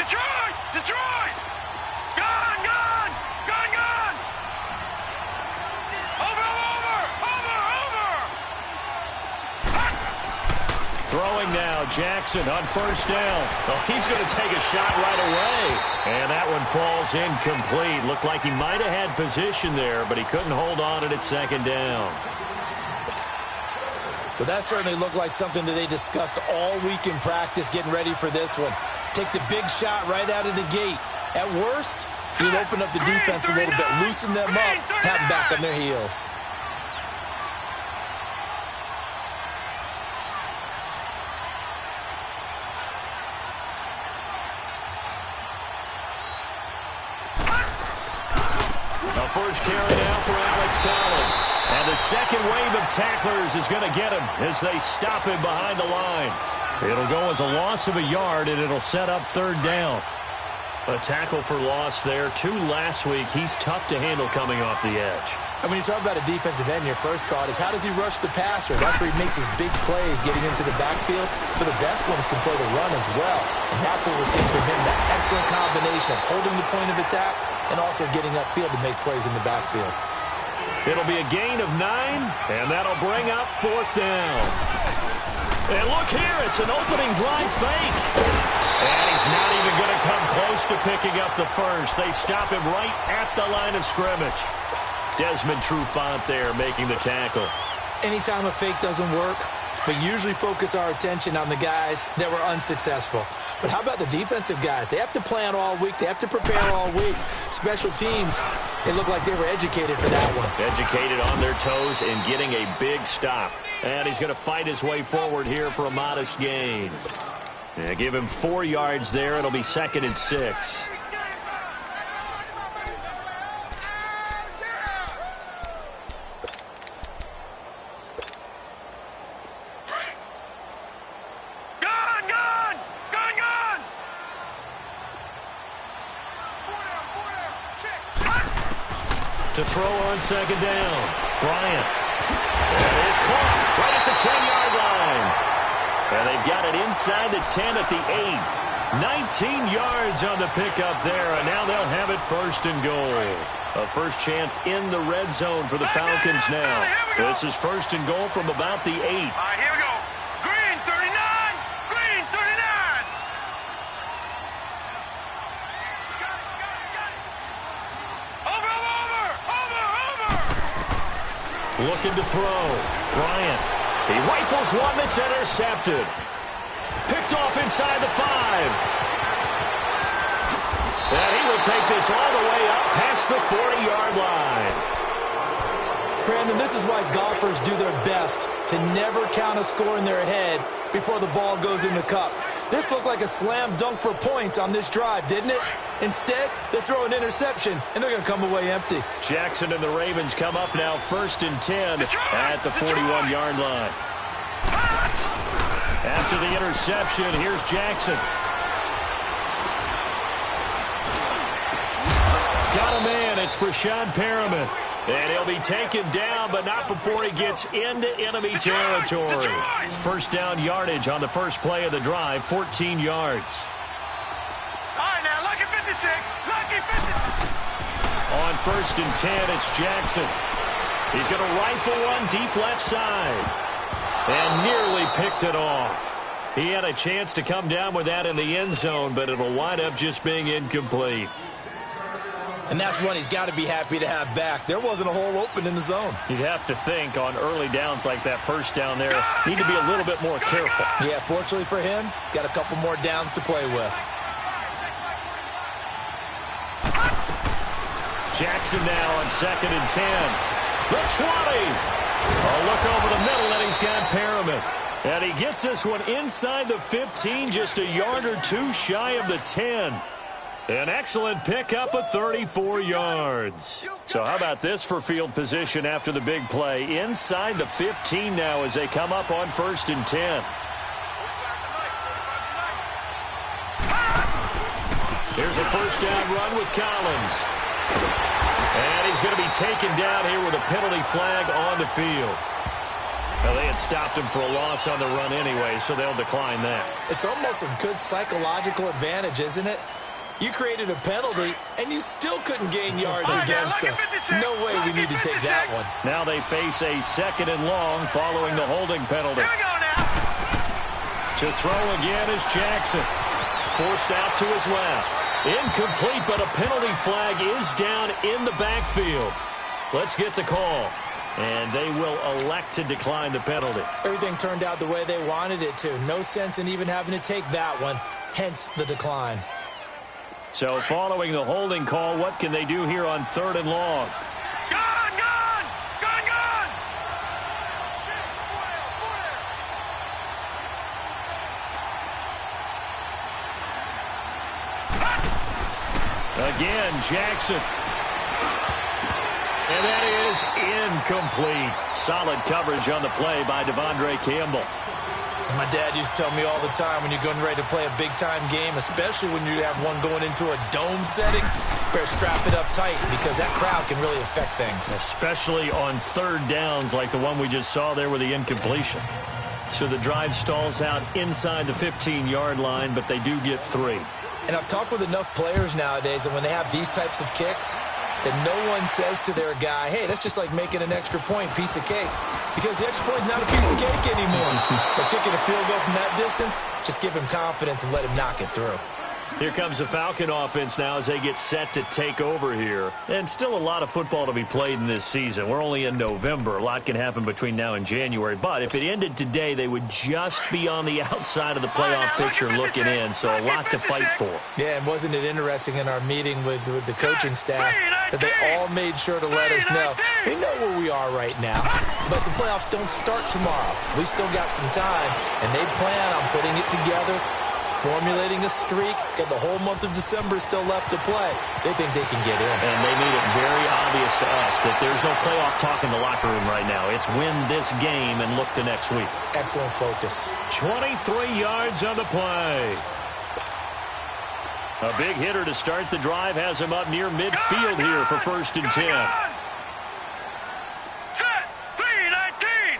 Detroit! Detroit! Gone! Gone! Gone! Gone! Over! Throwing now, Jackson on first down. Oh, he's going to take a shot right away. And that one falls incomplete. Looked like he might have had position there, but he couldn't hold on at second down. Well, that certainly looked like something that they discussed all week in practice getting ready for this one. Take the big shot right out of the gate. At worst, you'll open up the defense a little bit, loosen them up, have them back on their heels. First carry now for Alex Collins. And the second wave of tacklers is going to get him as they stop him behind the line. It'll go as a loss of a yard, and it'll set up third down. A tackle for loss there. 2 last week. He's tough to handle coming off the edge. And when you talk about a defensive end, your first thought is, how does he rush the passer? That's where he makes his big plays getting into the backfield. But the best ones can play the run as well. And that's what we're seeing from him, that excellent combination of holding the point of attack and also getting upfield to make plays in the backfield. It'll be a gain of 9, and that'll bring up fourth down. And look here, it's an opening drive fake. And he's not even going to come close to picking up the first. They stop him right at the line of scrimmage. Desmond Trufant there making the tackle. Anytime a fake doesn't work, we usually focus our attention on the guys that were unsuccessful. But how about the defensive guys? They have to plan all week. They have to prepare all week. Special teams, they look like they were educated for that one. Educated on their toes and getting a big stop. And he's going to fight his way forward here for a modest gain. Yeah, give him 4 yards there. It'll be 2nd and 6. To throw on 2nd down. Bryant. That is caught right at the 10-yard line. And they've got it inside the 10 at the 8. 19 yards on the pickup there, and now they'll have it 1st and goal. A first chance in the red zone for the Falcons now. This is 1st and goal from about the 8. All right, here we go. Green 39. Green 39. Looking to throw. Bryant. He rifles one that's intercepted. Picked off inside the 5. And he will take this all the way up past the 40-yard line. Brandon, this is why golfers do their best to never count a score in their head before the ball goes in the cup. This looked like a slam dunk for points on this drive, didn't it? Instead, they throw an interception, and they're going to come away empty. Jackson and the Ravens come up now 1st and 10 at the 41-yard line. After the interception, here's Jackson. Got a man. It's Brashad Perriman. And he'll be taken down, but not before he gets into enemy territory. First down yardage on the first play of the drive, 14 yards. All right, now, lucky 56. Lucky 56. On 1st and 10, it's Jackson. He's going to rifle one deep left side. And nearly picked it off. He had a chance to come down with that in the end zone, but it'll wind up just being incomplete. And that's one he's got to be happy to have back. There wasn't a hole open in the zone. You'd have to think on early downs like that first down there, need to be a little bit more careful. Yeah, fortunately for him, got a couple more downs to play with. Jackson now on 2nd and 10. The 20. A look over the middle, and he's got Perriman. And he gets this one inside the 15, just a yard or 2 shy of the 10. An excellent pickup of 34 yards. So how about this for field position after the big play? Inside the 15 now as they come up on 1st and 10. Here's a first down run with Collins. And he's going to be taken down here with a penalty flag on the field. Well, they had stopped him for a loss on the run anyway, so they'll decline that. It's almost a good psychological advantage, isn't it? You created a penalty, and you still couldn't gain yards against us. No way we need to take that one. Now they face a 2nd and long following the holding penalty. To throw again is Jackson. Forced out to his left. Incomplete, but a penalty flag is down in the backfield. Let's get the call. And they will elect to decline the penalty. Everything turned out the way they wanted it to. No sense in even having to take that one, hence the decline. So following the holding call, what can they do here on 3rd and long? Gone! Gone! Gone! Gone! Again, Jackson. And that is incomplete. Solid coverage on the play by Devondre Campbell. As my dad used to tell me all the time, when you're getting ready to play a big-time game, especially when you have one going into a dome setting, better strap it up tight because that crowd can really affect things. Especially on 3rd downs like the one we just saw there with the incompletion. So the drive stalls out inside the 15-yard line, but they do get 3. And I've talked with enough players nowadays that when they have these types of kicks, that no one says to their guy, hey, that's just like making an extra point, piece of cake. Because the extra point is not a piece of cake anymore. But kicking a field goal from that distance, just give him confidence and let him knock it through. Here comes the Falcon offense now as they get set to take over here. And still a lot of football to be played in this season. We're only in November. A lot can happen between now and January. But if it ended today, they would just be on the outside of the playoff picture looking in. So a lot to fight for. Yeah, and wasn't it interesting in our meeting with the coaching staff that they all made sure to let us know, we know where we are right now, but the playoffs don't start tomorrow. We still got some time, and they plan on putting it together, formulating a streak, got the whole month of December still left to play. They think they can get in. And they made it very obvious to us that there's no playoff talk in the locker room right now. It's win this game and look to next week. Excellent focus. 23 yards on the play. A big hitter to start the drive has him up near midfield here for 1st and 10. Set! 3-19!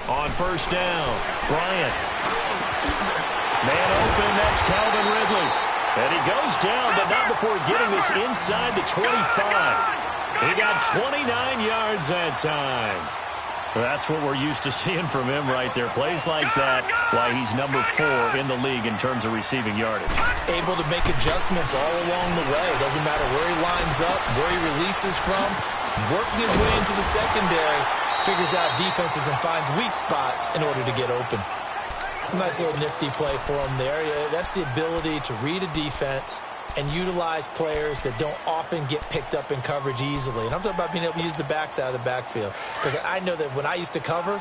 On 1st down, Bryant. Man open, that's Calvin Ridley. And he goes down, but not before getting this inside the 25. He got 29 yards that time. That's what we're used to seeing from him right there. Plays like that, why he's number 4 in the league in terms of receiving yardage. Able to make adjustments all along the way. Doesn't matter where he lines up, where he releases from. Working his way into the secondary, figures out defenses and finds weak spots in order to get open. Nice little nifty play for him there. That's the ability to read a defense and utilize players that don't often get picked up in coverage easily. And I'm talking about being able to use the backs out of the backfield. Because I know that when I used to cover,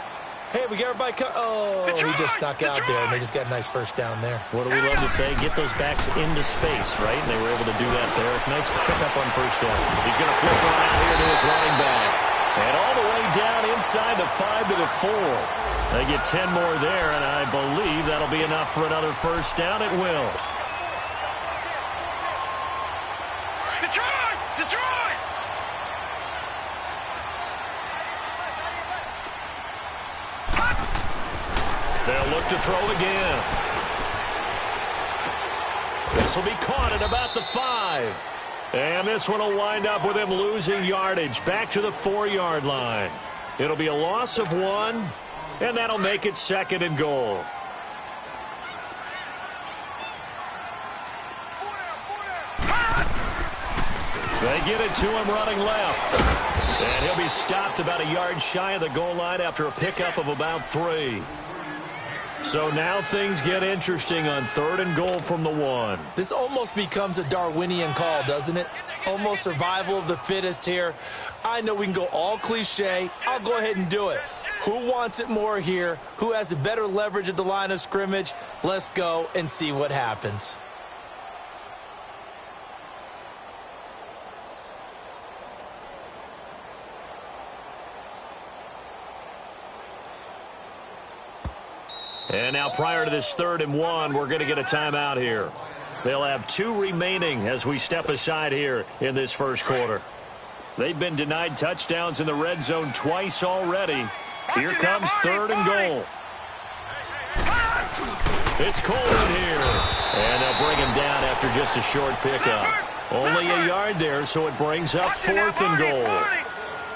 hey, we got everybody he just snuck out there, and they just got a nice 1st down there. What do we love to say? Get those backs into space, right? And they were able to do that there. Nice pickup on 1st down. He's going to flip one out here to his running back. And all the way down inside the 5 to the 4. They get 10 more there, and I believe that'll be enough for another 1st down. It will. Detroit! Detroit! They'll look to throw again. This will be caught at about the 5. And this one will wind up with him losing yardage back to the 4-yard line. It'll be a loss of 1, and that'll make it 2nd and goal. They get it to him running left. And he'll be stopped about a yard shy of the goal line after a pickup of about 3. So now things get interesting on 3rd and goal from the 1. This almost becomes a Darwinian call, doesn't it? Almost survival of the fittest here. I know we can go all cliche. I'll go ahead and do it. Who wants it more here? Who has a better leverage at the line of scrimmage? Let's go and see what happens. And now prior to this 3rd and 1, we're going to get a timeout here. They'll have 2 remaining as we step aside here in this 1st quarter. They've been denied touchdowns in the red zone twice already. Here comes third and goal. It's Coleman here. And they'll bring him down after just a short pickup. Only a yard there, so it brings up fourth and goal.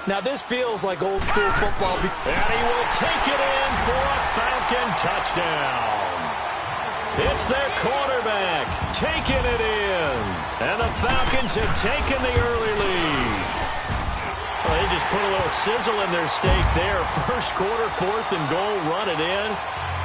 Now this feels like old school football. And he will take it in for a Falcon touchdown. It's their quarterback taking it in. And the Falcons have taken the early lead. Well, they just put a little sizzle in their steak there. First quarter, fourth and goal, run it in.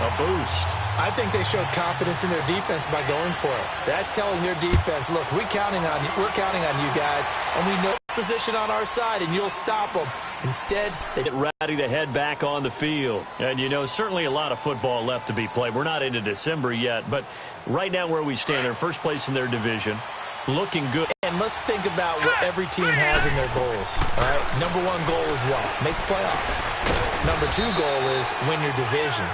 A boost. I think they showed confidence in their defense by going for it. That's telling their defense, look, we're counting on you guys, and we know position on our side, and you'll stop them. Instead, they get ready to head back on the field. And, you know, certainly a lot of football left to be played. We're not into December yet, but right now where we stand, they're first place in their division, looking good. And let's think about what every team has in their goals. All right, number one goal is what? Make the playoffs. Number two goal is win your division.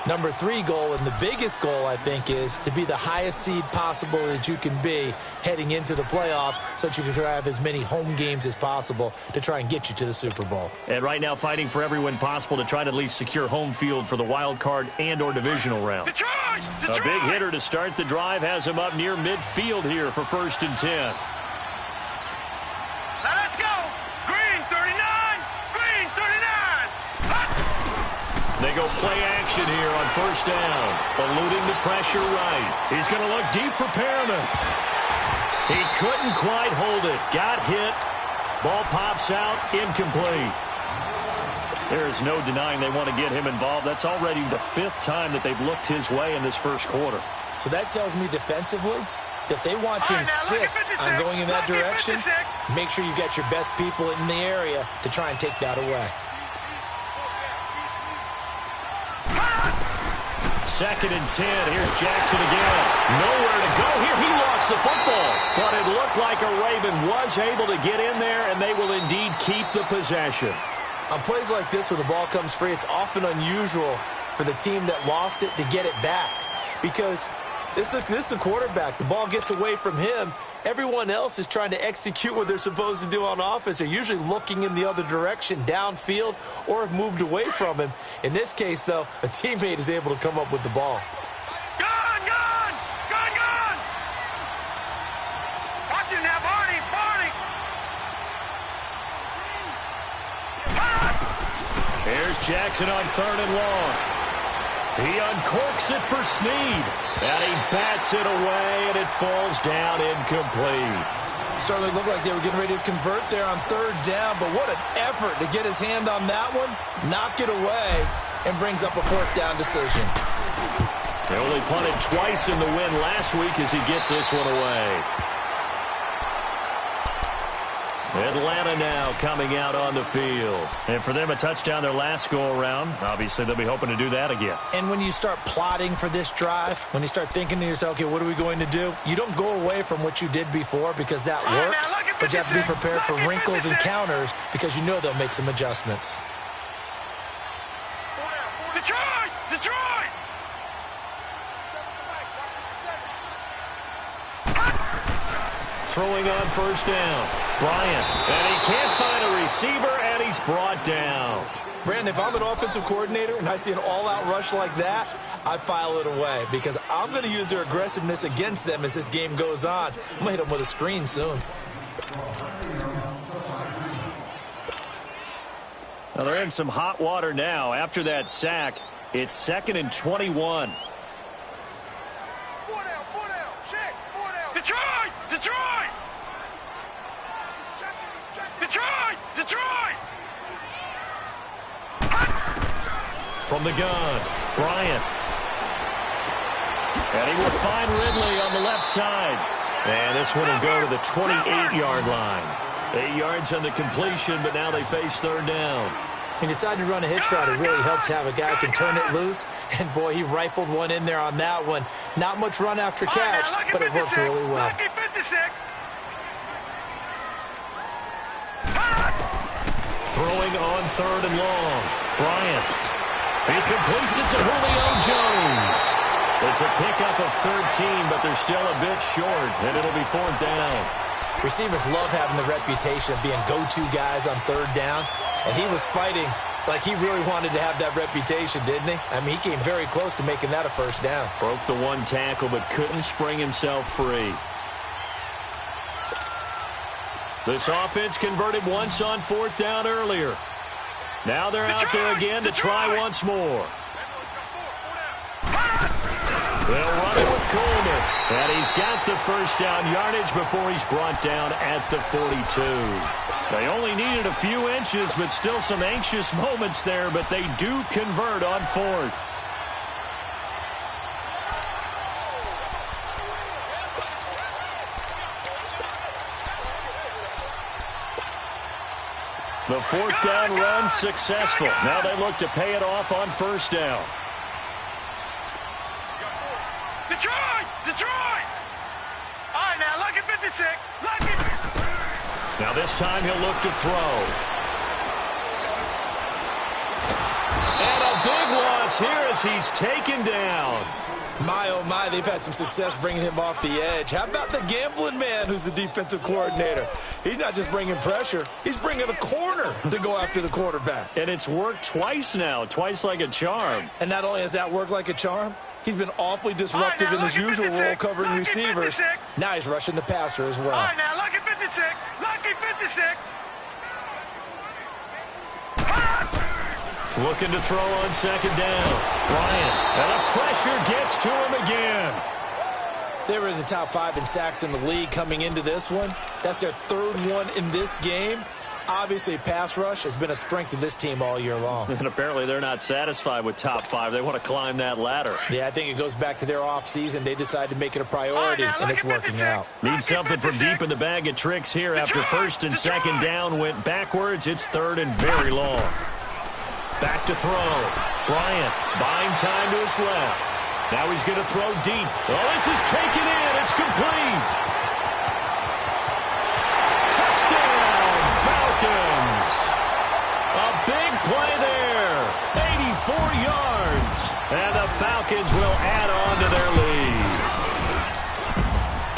Number three goal, and the biggest goal, I think, is to be the highest seed possible that you can be heading into the playoffs so that you can have as many home games as possible to try and get you to the Super Bowl. And right now fighting for every win possible to try to at least secure home field for the wild card and or divisional round. A big hitter to start the drive has him up near midfield here for 1st and 10. Now let's go. Green 39. Green 39. They go play action here on 1st down. Eluding the pressure right. He's going to look deep for Perriman. He couldn't quite hold it. Got hit. Ball pops out. Incomplete. There's no denying they want to get him involved. That's already the 5th time that they've looked his way in this first quarter. So that tells me defensively that they want to insist on going in that direction. Make sure you got your best people in the area to try and take that away. 2nd and 10. Here's Jackson again. Nowhere to go here. He lost the football. But it looked like a Raven was able to get in there, and they will indeed keep the possession. On plays like this, when the ball comes free, it's often unusual for the team that lost it to get it back. Because this is a quarterback. The ball gets away from him. Everyone else is trying to execute what they're supposed to do on offense. They're usually looking in the other direction, downfield, or have moved away from him. In this case, though, a teammate is able to come up with the ball. Gone! Watch it now, Barney! Here's Jackson on 3rd and long. He uncorks it for Snead. And he bats it away, and it falls down incomplete. Certainly looked like they were getting ready to convert there on 3rd down, but what an effort to get his hand on that one, knock it away, and brings up a 4th down decision. They only punted twice in the win last week as he gets this one away. Atlanta now coming out on the field. And for them, a touchdown their last go-around. Obviously, they'll be hoping to do that again. And when you start plotting for this drive, when you start thinking to yourself, okay, what are we going to do? You don't go away from what you did before because that worked, but you have to be prepared for wrinkles and counters because you know they'll make some adjustments. Detroit! Throwing on 1st down. Bryant. And he can't find a receiver, and he's brought down. Brandon, if I'm an offensive coordinator and I see an all-out rush like that, I file it away because I'm going to use their aggressiveness against them as this game goes on. I'm going to hit them with a screen soon. Well, they're in some hot water now. After that sack, it's 2nd and 21. Detroit! From the gun, Bryant. And he will find Ridley on the left side. And this one will go to the 28-yard line. 8 yards on the completion, but now they face 3rd down. He decided to run a hitch route. It really helped to have a guy who can turn it loose. And, boy, he rifled one in there on that one. Not much run after catch, but it worked really well. Throwing on 3rd and long. Bryant. He completes it to Julio Jones. It's a pickup of 13, but they're still a bit short, and it'll be 4th down. Receivers love having the reputation of being go-to guys on third down, and he was fighting like he really wanted to have that reputation, didn't he? I mean, he came very close to making that a first down. Broke the one tackle, but couldn't spring himself free. This offense converted once on fourth down earlier. Now they're out there again to try once more. They'll run it with Coleman. And he's got the first down yardage before he's brought down at the 42. They only needed a few inches, but still some anxious moments there, but they do convert on fourth. The fourth down run successful. Now they look to pay it off on first down. Detroit! Detroit! All right, now, lucky 56. Lucky. Now this time he'll look to throw. And a big loss here as he's taken down. My, oh my, they've had some success bringing him off the edge. How about the gambling man who's the defensive coordinator? He's not just bringing pressure, he's bringing a corner to go after the quarterback. And it's worked twice now, twice like a charm. And not only has that worked like a charm, he's been awfully disruptive in his usual role covering receivers. Now he's rushing the passer as well. All right, now, lucky 56. Lucky 56. Looking to throw on second down. Bryant. And the pressure gets to him again. They were in the top 5 in sacks in the league coming into this one. That's their third one in this game. Obviously, pass rush has been a strength of this team all year long. And apparently they're not satisfied with top 5. They want to climb that ladder. Yeah, I think it goes back to their offseason. They decided to make it a priority, and it's working out. Need something from deep in the bag of tricks here after first and second down went backwards. It's third and very long. Back to throw. Bryant buying time to his left. Now he's going to throw deep. Oh, this is taken in. It's complete. Touchdown, Falcons. A big play there. 84 yards. And the Falcons will add on to their lead.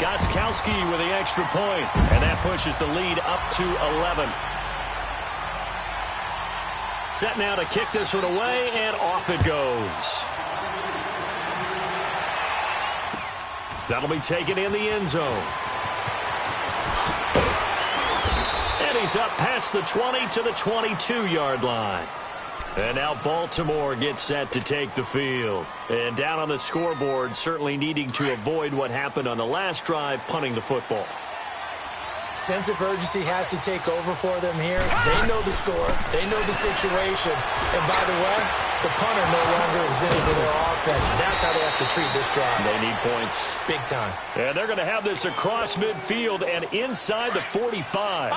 Gostkowski with the extra point. And that pushes the lead up to 11. Set now to kick this one away, and off it goes. That'll be taken in the end zone. And he's up past the 20 to the 22-yard line. And now Baltimore gets set to take the field. And down on the scoreboard, certainly needing to avoid what happened on the last drive, punting the football. Sense of urgency has to take over for them here. They know the score. They know the situation. And by the way, the punter no longer exists for their offense. That's how they have to treat this drive. They need points. Big time. And they're going to have this across midfield and inside the 45.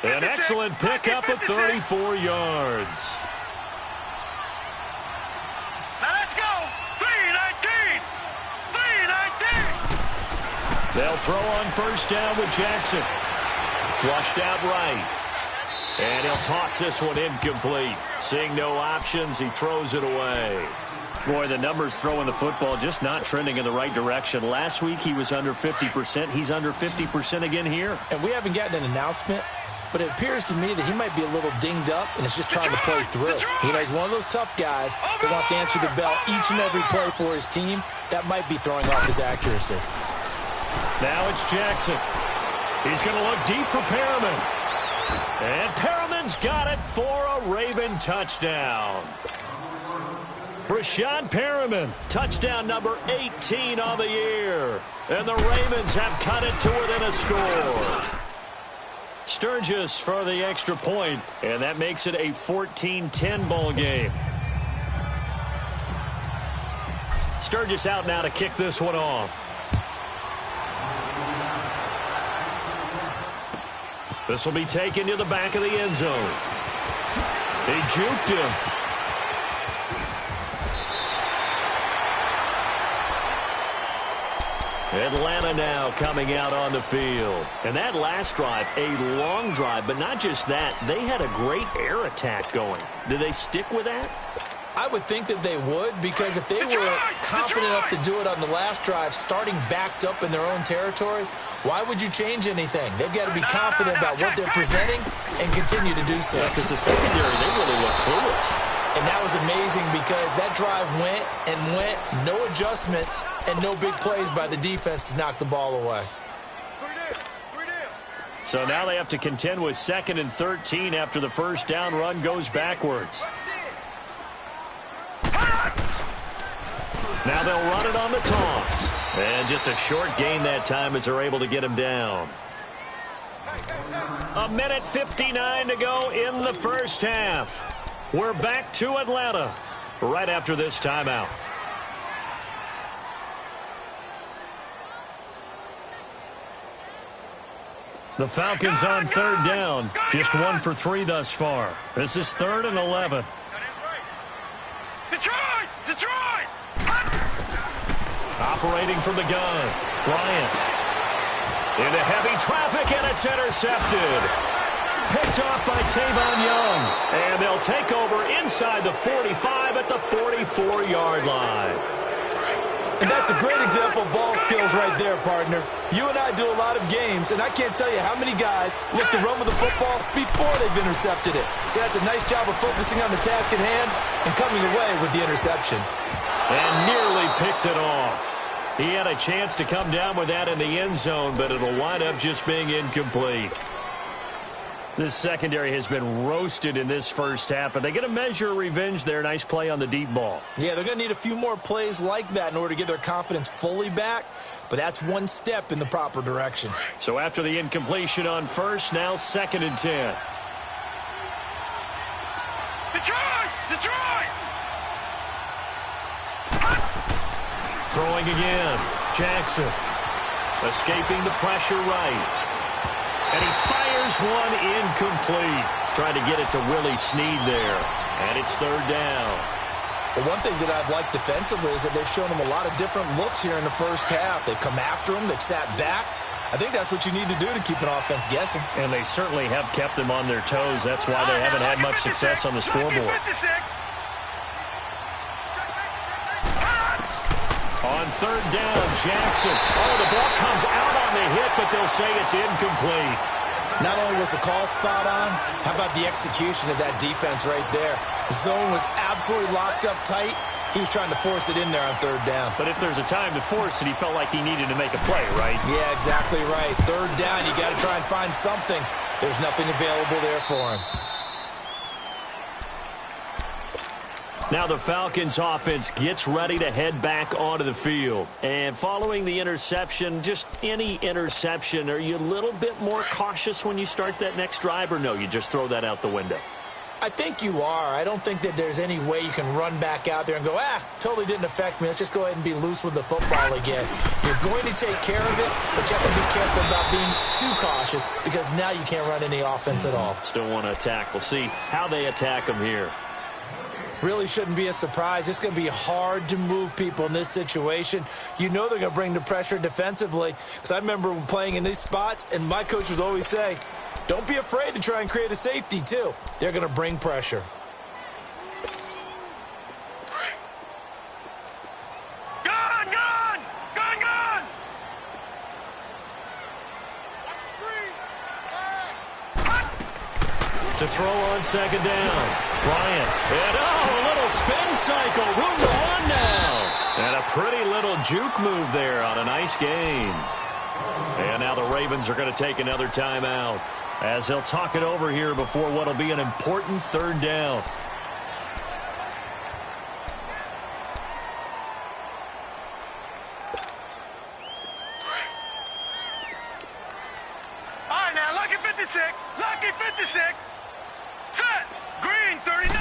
An excellent pickup of 34 yards. Now let's go. 319. 319. They'll throw on first down with Jackson. Flushed out right. And he'll toss this one incomplete. Seeing no options, he throws it away. Boy, the numbers throwing the football just not trending in the right direction. Last week he was under 50%. He's under 50% again here. And we haven't gotten an announcement, but it appears to me that he might be a little dinged up and is just trying to play through. You know, he's one of those tough guys that wants to answer the bell each and every play for his team. That might be throwing off his accuracy. Now it's Jackson. He's going to look deep for Perriman. And Perriman's got it for a Raven touchdown. Brashad Perriman, touchdown number 18 on the year. And the Ravens have cut it to within a score. Sturgis for the extra point, and that makes it a 14-10 ball game. Sturgis out now to kick this one off. This will be taken to the back of the end zone. He juked him. Atlanta now coming out on the field. And that last drive, a long drive, but not just that. They had a great air attack going. Do they stick with that? I would think that they would, because if they were confident enough to do it on the last drive, starting backed up in their own territory, why would you change anything? They've got to be confident about what they're presenting and continue to do so. Because the secondary, they really look clueless. And that was amazing because that drive went and went, no adjustments, and no big plays by the defense to knock the ball away. So now they have to contend with 2nd and 13 after the first down run goes backwards. Now they'll run it on the toss. And just a short gain that time as they're able to get him down. 1:59 to go in the first half. We're back to Atlanta right after this timeout. The Falcons on 3rd down. Just 1 for 3 thus far. This is 3rd and 11. Detroit! Detroit! Operating from the gun. Bryant. Into heavy traffic, and it's intercepted. Picked off by Tavon Young. And they'll take over inside the 45 at the 44-yard line. And that's a great example of ball skills right there, partner. You and I do a lot of games, and I can't tell you how many guys look to run with the football before they've intercepted it. So that's a nice job of focusing on the task at hand and coming away with the interception. And nearly picked it off. He had a chance to come down with that in the end zone, but it'll wind up just being incomplete. This secondary has been roasted in this first half, but they get a measure of revenge there. Nice play on the deep ball. Yeah, they're going to need a few more plays like that in order to get their confidence fully back, but that's one step in the proper direction. So after the incompletion on first, now 2nd and 10. Detroit! Detroit! Throwing again. Jackson. Escaping the pressure right. And he fires one incomplete. Trying to get it to Willie Snead there. And it's 3rd down. Well, one thing that I've liked defensively is that they've shown him a lot of different looks here in the first half. They've come after him. They've sat back. I think that's what you need to do to keep an offense guessing. And they certainly have kept them on their toes. That's why they haven't had much success on the scoreboard. On 3rd down, Jackson. Oh, the ball comes out on the hit, but they'll say it's incomplete. Not only was the call spot on, how about the execution of that defense right there? The zone was absolutely locked up tight. He was trying to force it in there on 3rd down. But if there's a time to force it, he felt like he needed to make a play, right? Yeah, exactly right. 3rd down, you got to try and find something. There's nothing available there for him. Now the Falcons offense gets ready to head back onto the field. And following the interception, just any interception, are you a little bit more cautious when you start that next drive, or no, you just throw that out the window? I think you are. I don't think that there's any way you can run back out there and go, totally didn't affect me. Let's just go ahead and be loose with the football again. You're going to take care of it, but you have to be careful about being too cautious because now you can't run any offense at all. Still want to attack. We'll see how they attack them here. Really shouldn't be a surprise. It's going to be hard to move people in this situation. You know they're going to bring the pressure defensively. Because I remember playing in these spots, and my coach would always say, don't be afraid to try and create a safety, too. They're going to bring pressure. Gun! Gun! Gun! Gun! To throw on 2nd down. Bryant. And a little spin cycle. Room to run now. And a pretty little juke move there on a nice gain. And now the Ravens are going to take another timeout as they'll talk it over here before what will be an important 3rd down. All right, now, lucky 56. Lucky 56. Set. Green 39.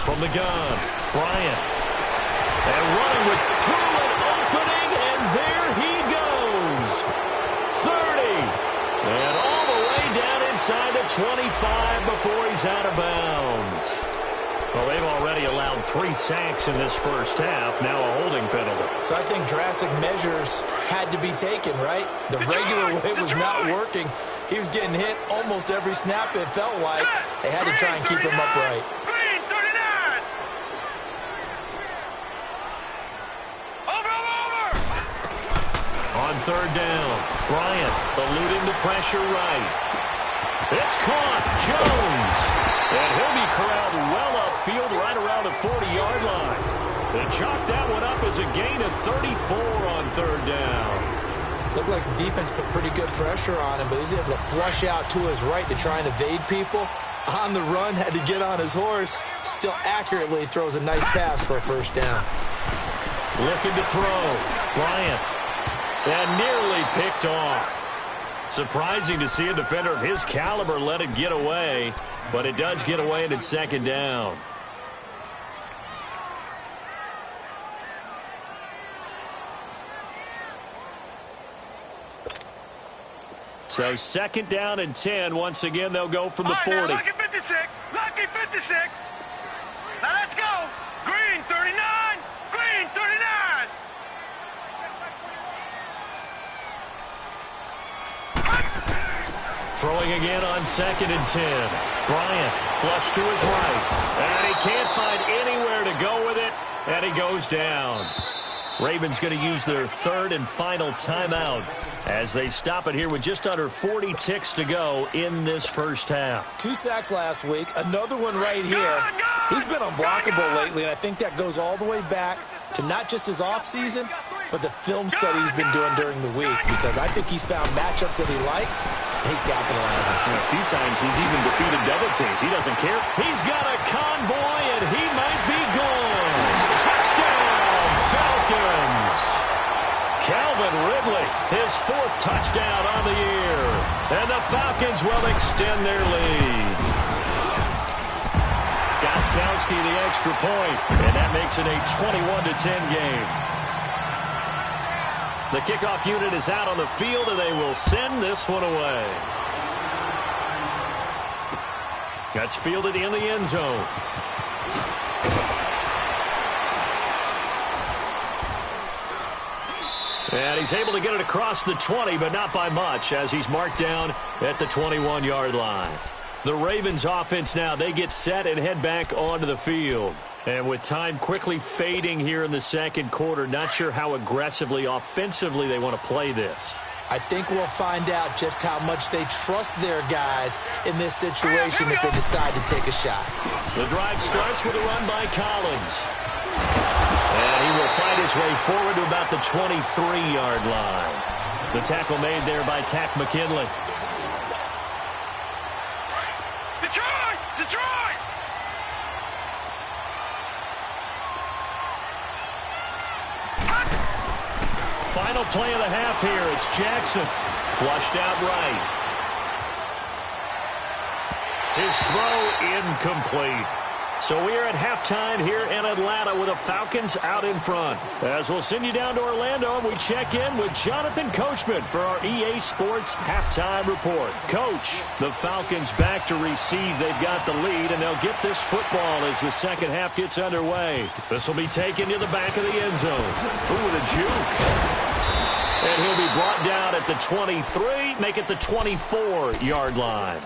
From the gun, Bryant. And running through an opening, and there he goes. 30. And all the way down inside the 25 before he's out of bounds. Well, they've already allowed 3 sacks in this first half. Now a holding penalty. So I think drastic measures had to be taken, right? The regular way was not working. He was getting hit almost every snap, it felt like. They had to try and keep him upright. Green 39. on third down. Bryant eluding the pressure right. It's caught. Jones. And he'll be corralled well upfield right around the 40-yard line. They chalk that one up as a gain of 34 on third down. Looked like the defense put pretty good pressure on him, but he's able to flush out to his right to try and evade people. On the run, had to get on his horse. Still accurately throws a nice pass for a first down. Looking to throw. Bryant. And nearly picked off. Surprising to see a defender of his caliber let it get away, but it does get away and it's second down. So second down and 10. Once again, they'll go from the 40. Now, lucky 56. Lucky 56. Now let's go. Green 39. Green 39. Throwing again on second and 10. Bryant flush to his right. And he can't find anywhere to go with it. And he goes down. Ravens going to use their third and final timeout as they stop it here with just under 40 ticks to go in this first half. 2 sacks last week, another one right here. He's been unblockable lately, and I think that goes all the way back to not just his offseason, but the film study he's been doing during the week, because I think he's found matchups that he likes, and he's capitalizing. A few times he's even defeated double teams. He doesn't care. He's got a convoy, and he might be gone. Touchdown, Falcons! Calvin Ridley, his 4th touchdown on the year. And the Falcons will extend their lead. Gostkowski the extra point, and that makes it a 21-10 game. The kickoff unit is out on the field, and they will send this one away. That's fielded in the end zone. And he's able to get it across the 20, but not by much, as he's marked down at the 21-yard line. The Ravens offense now, they get set and head back onto the field. And with time quickly fading here in the second quarter, not sure how aggressively, offensively they want to play this. I think we'll find out just how much they trust their guys in this situation if they decide to take a shot. The drive starts with a run by Collins. And he will find his way forward to about the 23-yard line. The tackle made there by Tack McKinley. Detroit! Detroit! Final play of the half here. It's Jackson. Flushed out right. His throw incomplete. So we are at halftime here in Atlanta with the Falcons out in front. As we'll send you down to Orlando, and we check in with Jonathan Coachman for our EA Sports Halftime Report. Coach, the Falcons back to receive. They've got the lead, and they'll get this football as the second half gets underway. This will be taken to the back of the end zone. Ooh, with a juke. And he'll be brought down at the 23, make it the 24-yard line.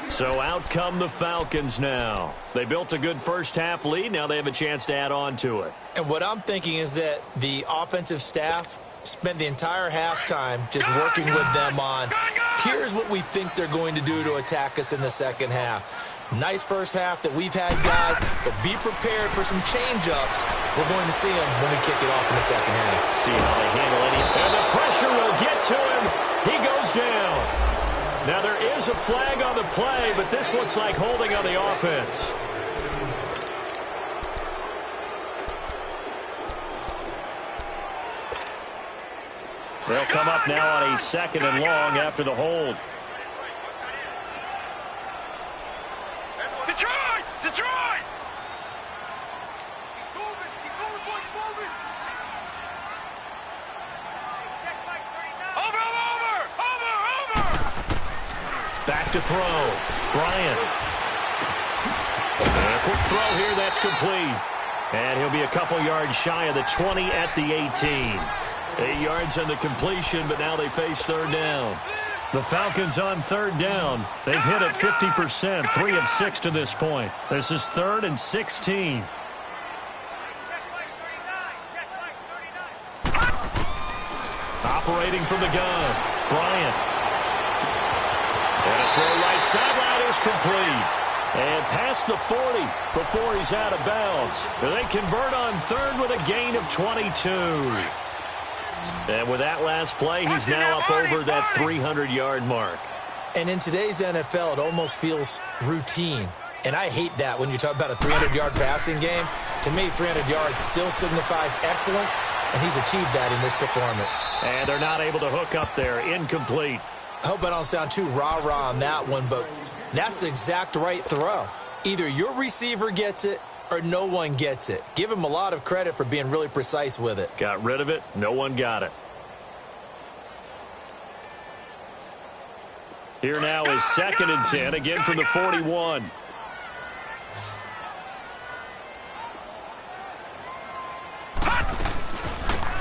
So out come the Falcons now. They built a good first-half lead. Now they have a chance to add on to it. And what I'm thinking is that the offensive staff spent the entire halftime just working with them on, here's what we think they're going to do to attack us in the second half. Nice first half that we've had, guys, but be prepared for some change-ups. We're going to see them when we kick it off in the second half. See how they handle it. And the pressure will get to him. He goes down. Now, there is a flag on the play, but this looks like holding on the offense. They'll come up now on a second and long after the hold. Detroit! Detroit! Back to throw. Bryant. And a quick throw here. That's complete. And he'll be a couple yards shy of the 20 at the 18. 8 yards on the completion, but now they face third down. The Falcons on third down. They've hit it 50%, 3 of 6 to this point. This is 3rd and 16. Operating from the gun, Bryant. And a throw right sideline is complete. And past the 40 before he's out of bounds. They convert on third with a gain of 22. And with that last play, he's now up over that 300-yard mark. And in today's NFL, it almost feels routine. And I hate that when you talk about a 300-yard passing game. To me, 300 yards still signifies excellence, and he's achieved that in this performance. And they're not able to hook up there. Incomplete. I hope I don't sound too rah-rah on that one, but that's the exact right throw. Either your receiver gets it or no one gets it. Give him a lot of credit for being really precise with it. Got rid of it. No one got it. Here now is 2nd and 10, again from the 41.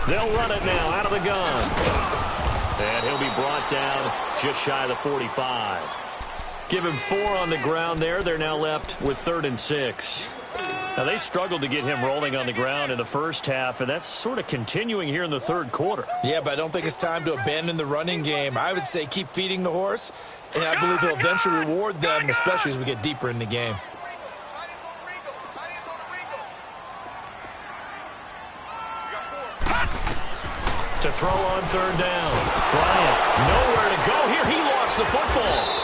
They'll run it now out of the gun. And he'll be brought down just shy of the 45. Give him 4 on the ground there. They're now left with 3rd and 6. Now, they struggled to get him rolling on the ground in the first half, and that's sort of continuing here in the third quarter. Yeah, but I don't think it's time to abandon the running game. I would say keep feeding the horse, and I believe he'll eventually reward them, especially as we get deeper in the game. To throw on 3rd down. Bryant, nowhere to go here. He lost the football.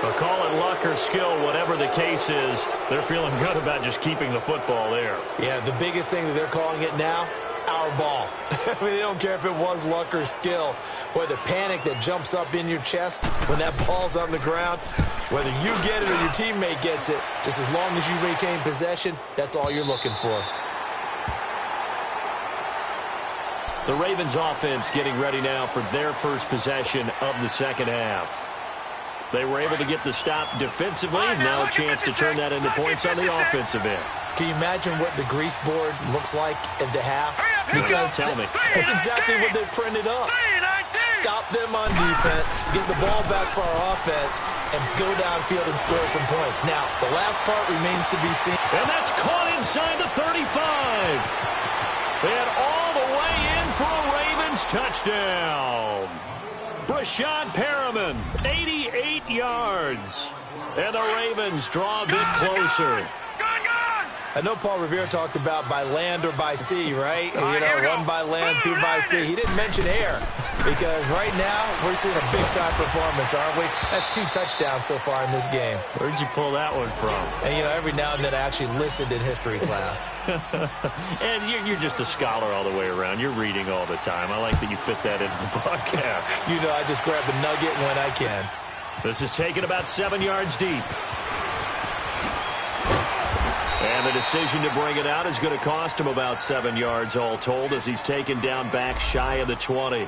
But call it luck or skill, whatever the case is, they're feeling good about just keeping the football there. Yeah, the biggest thing that they're calling it now, our ball. I mean, they don't care if it was luck or skill. Boy, the panic that jumps up in your chest when that ball's on the ground, whether you get it or your teammate gets it, just as long as you retain possession, that's all you're looking for. The Ravens offense getting ready now for their first possession of the second half. They were able to get the stop defensively. Now a chance to turn that into points on the offensive end. Can you imagine what the grease board looks like at the half? Because tell me. That's exactly what they printed up. Stop them on defense, get the ball back for our offense, and go downfield and score some points. Now, the last part remains to be seen. And that's caught inside the 35. And all the way in for a Ravens touchdown. Brashad Perriman, 88 yards. And the Ravens draw a bit closer. I know Paul Revere talked about by land or by sea, right? You know, 1 by land, 2 by sea. He didn't mention air because right now we're seeing a big-time performance, aren't we? That's 2 touchdowns so far in this game. Where'd you pull that one from? And, you know, every now and then I actually listened in history class. And you're just a scholar all the way around. You're reading all the time. I like that you fit that into the broadcast. You know, I just grab a nugget when I can. This is taken about 7 yards deep. And the decision to bring it out is going to cost him about 7 yards all told as he's taken down back shy of the 20.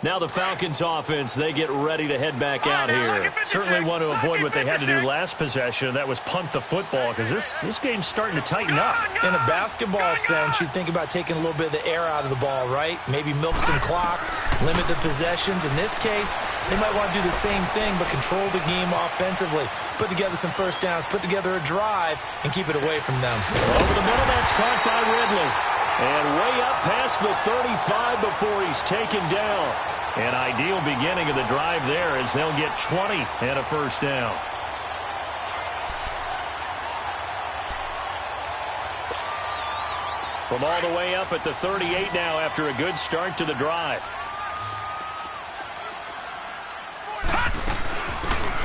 Now the Falcons offense, they get ready to head back out here. Certainly want to avoid what they had to do last possession. That was punt the football because this game's starting to tighten up. In a basketball sense, you think about taking a little bit of the air out of the ball, right? Maybe milk some clock, limit the possessions. In this case, they might want to do the same thing but control the game offensively. Put together some first downs, put together a drive, and keep it away from them. Over the middle, that's caught by Ridley. And way up past the 35 before he's taken down. An ideal beginning of the drive there as they'll get 20 and a first down. From all the way up at the 38 now after a good start to the drive.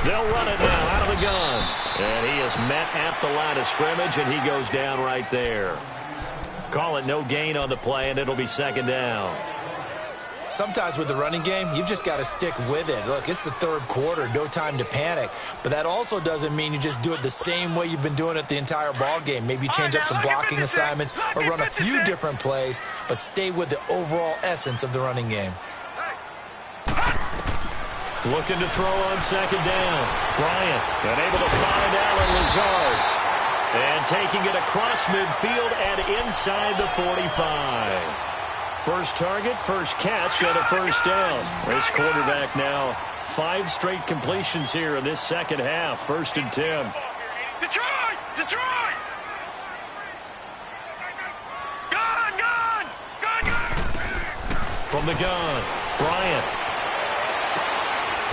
They'll run it now out of the gun. And he is met at the line of scrimmage, and he goes down right there. Call it no gain on the play, and it'll be second down. Sometimes with the running game, you've just got to stick with it. Look, it's the third quarter, no time to panic. But that also doesn't mean you just do it the same way you've been doing it the entire ball game. Maybe change up some blocking assignments or run a few different plays, but stay with the overall essence of the running game. Looking to throw on second down. Bryant unable to find Allen Lazard. And taking it across midfield and inside the 45. First target, first catch, and a first down. This quarterback now 5 straight completions here in this second half. 1st and 10. Detroit! Detroit! Gun! Gun! Gun! Gun! From the gun, Bryant.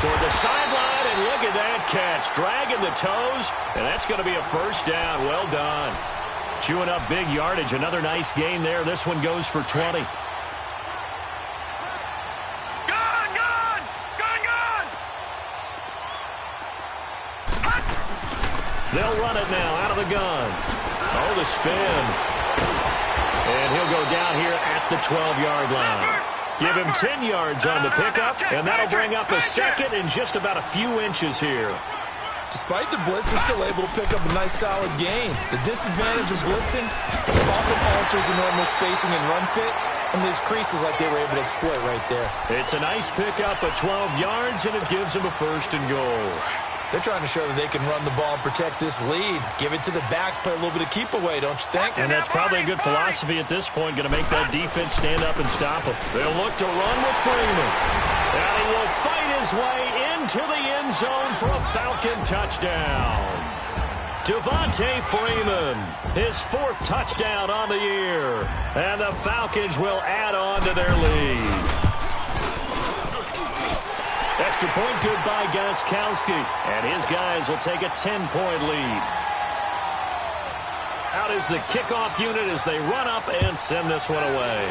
Toward the sideline, and look at that catch. Dragging the toes, and that's going to be a first down. Well done. Chewing up big yardage. Another nice gain there. This one goes for 20. Gun! Gun! Gun! Gun! They'll run it now out of the gun. Oh, the spin. And he'll go down here at the 12-yard line. Give him 10 yards on the pickup, and that'll bring up a second in just about a few inches here. Despite the blitz, he's still able to pick up a nice, solid gain. The disadvantage of blitzing often alters the normal spacing and run fits, and leaves creases like they were able to exploit right there. It's a nice pickup of 12 yards, and it gives him a 1st and goal. They're trying to show that they can run the ball and protect this lead. Give it to the backs, play a little bit of keep away, don't you think? And that's probably a good philosophy at this point, going to make that defense stand up and stop him. They'll look to run with Freeman. And he will fight his way into the end zone for a Falcon touchdown. Devontae Freeman, his 4th touchdown on the year. And the Falcons will add on to their lead. Extra point good by Gostkowski. And his guys will take a 10-point lead. Out is the kickoff unit as they run up and send this one away.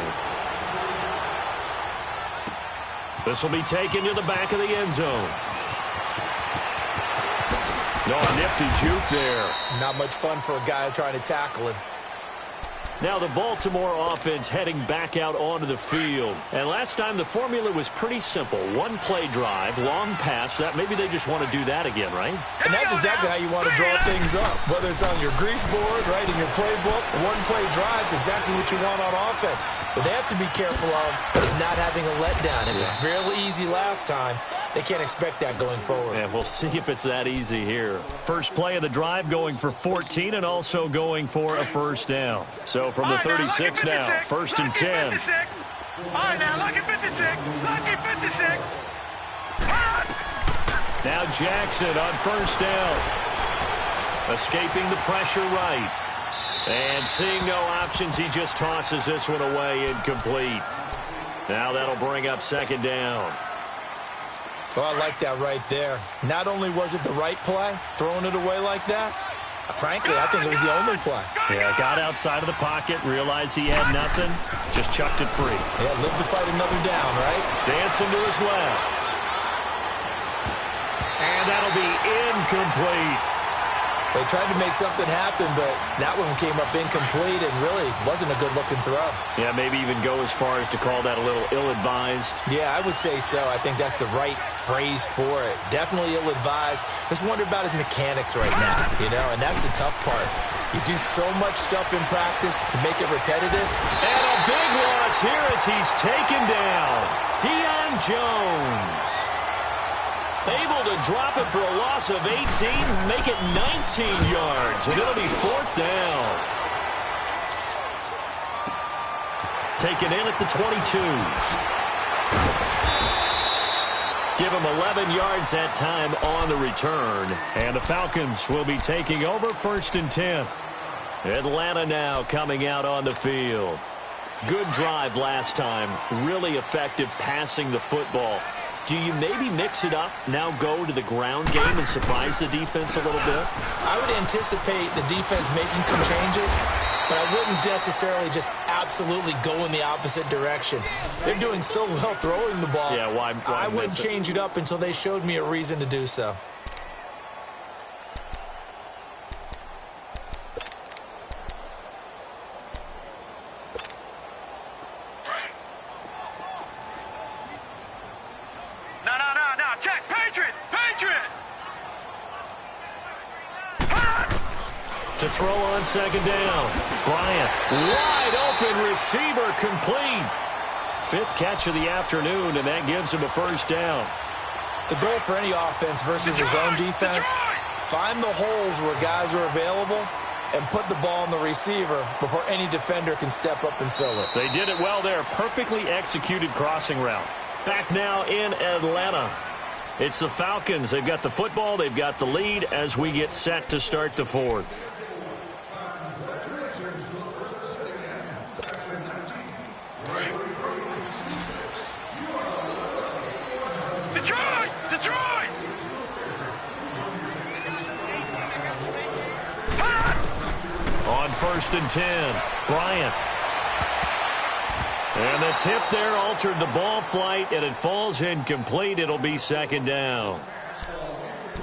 This will be taken to the back of the end zone. No, a nifty juke there. Not much fun for a guy trying to tackle him. Now the Baltimore offense heading back out onto the field. And last time the formula was pretty simple. 1-play drive, long pass. That maybe they just want to do that again, right? And that's exactly how you want to draw things up. Whether it's on your grease board, right, in your playbook, 1-play drive is exactly what you want on offense. What they have to be careful of is not having a letdown. It was fairly easy last time. They can't expect that going forward. And we'll see if it's that easy here. First play of the drive going for 14 and also going for a first down. So from the 36 now, 1st and 10. All right, now, lucky 56. Lucky 56. Now Jackson on first down. Escaping the pressure right. And seeing no options, he just tosses this one away incomplete. Now that'll bring up 2nd down. Oh, I like that right there. Not only was it the right play, throwing it away like that, frankly, I think it was the only play. Yeah, got outside of the pocket, realized he had nothing, just chucked it free. Yeah, live to fight another down, right? Dancing to his left. And that'll be incomplete. They tried to make something happen, but that one came up incomplete and really wasn't a good-looking throw. Yeah, maybe even go as far as to call that a little ill-advised. Yeah, I would say so. I think that's the right phrase for it. Definitely ill-advised. Just wonder about his mechanics right now, you know, and that's the tough part. You do so much stuff in practice to make it repetitive. And a big loss here as he's taken down. Deion Jones. Able to drop it for a loss of 18, make it 19 yards, and it'll be 4th down. Taken in at the 22. Give him 11 yards that time on the return. And the Falcons will be taking over 1st and 10. Atlanta now coming out on the field. Good drive last time. Really effective passing the football. Do you maybe mix it up, now go to the ground game and surprise the defense a little bit? I would anticipate the defense making some changes, but I wouldn't necessarily just absolutely go in the opposite direction. They're doing so well throwing the ball. Yeah, why I wouldn't change it up until they showed me a reason to do so. To throw on 2nd down. Bryant, wide open receiver, complete. 5th catch of the afternoon, and that gives him a first down. The goal for any offense versus his own defense, find the holes where guys are available and put the ball on the receiver before any defender can step up and fill it. They did it well there. Perfectly executed crossing route. Back now in Atlanta. It's the Falcons. They've got the football. They've got the lead as we get set to start the fourth. Detroit! Detroit! On 1st and 10, Bryant. And the tip there altered the ball flight, and it falls incomplete. It'll be 2nd down.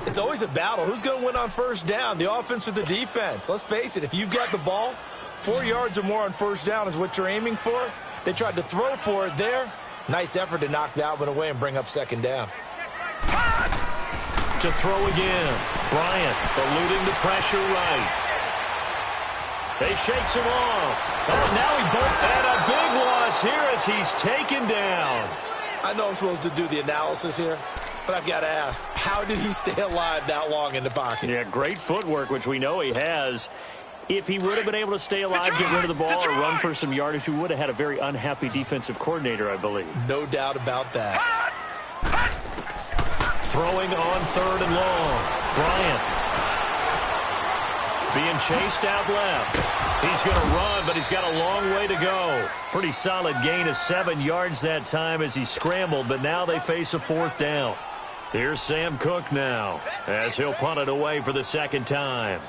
It's always a battle. Who's going to win on 1st down, the offense or the defense? Let's face it, if you've got the ball, 4 yards or more on 1st down is what you're aiming for. They tried to throw for it there. Nice effort to knock that one away and bring up 2nd down. To throw again. Bryant eluding the pressure right. They shakes him off. Oh, now he broke. And a big loss here as he's taken down. I know I'm supposed to do the analysis here, but I've got to ask, how did he stay alive that long in the pocket? Yeah, great footwork, which we know he has. If he would have been able to stay alive, get rid of the ball, or run for some yardage, we would have had a very unhappy defensive coordinator, I believe. No doubt about that. Throwing on 3rd and long. Bryant. Being chased out left. He's going to run, but he's got a long way to go. Pretty solid gain of 7 yards that time as he scrambled, but now they face a 4th down. Here's Sam Cook now as he'll punt it away for the 2nd time.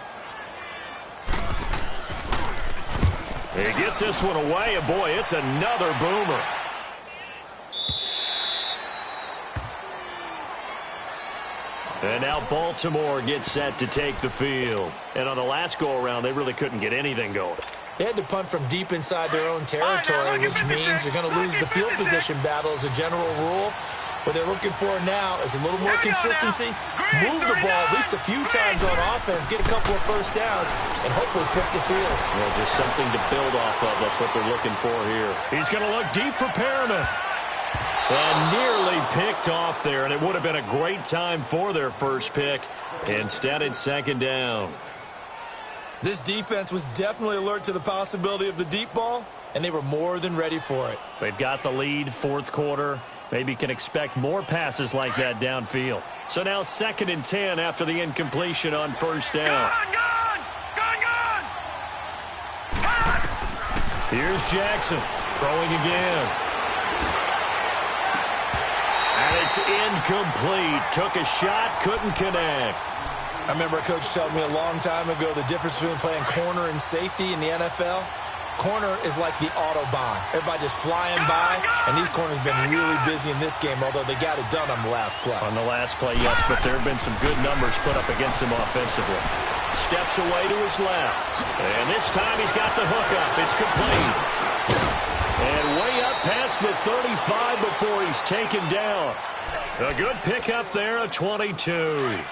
He gets this one away, and boy, it's another boomer. And now Baltimore gets set to take the field. And on the last go-around, they really couldn't get anything going. They had to punt from deep inside their own territory, which means you're going to lose the field position battle as a general rule. What they're looking for now is a little more consistency, move the ball at least a few times on offense, get a couple of 1st downs, and hopefully flip the field. Well, just something to build off of. That's what they're looking for here. He's going to look deep for Perriman. And nearly picked off there, and it would have been a great time for their first pick. Instead, it's 2nd down. This defense was definitely alert to the possibility of the deep ball, and they were more than ready for it. They've got the lead, 4th quarter. Maybe can expect more passes like that downfield. So now 2nd and 10 after the incompletion on 1st down. Here's Jackson throwing again. And it's incomplete. Took a shot, couldn't connect. I remember a coach telling me a long time ago the difference between playing corner and safety in the NFL. Corner is like the Autobahn. Everybody just flying by, and these corners have been really busy in this game, although they got it done on the last play. On the last play, yes, but there have been some good numbers put up against him offensively. Steps away to his left. And this time he's got the hook up. It's complete. And way up past the 35 before he's taken down. A good pickup there, a 22.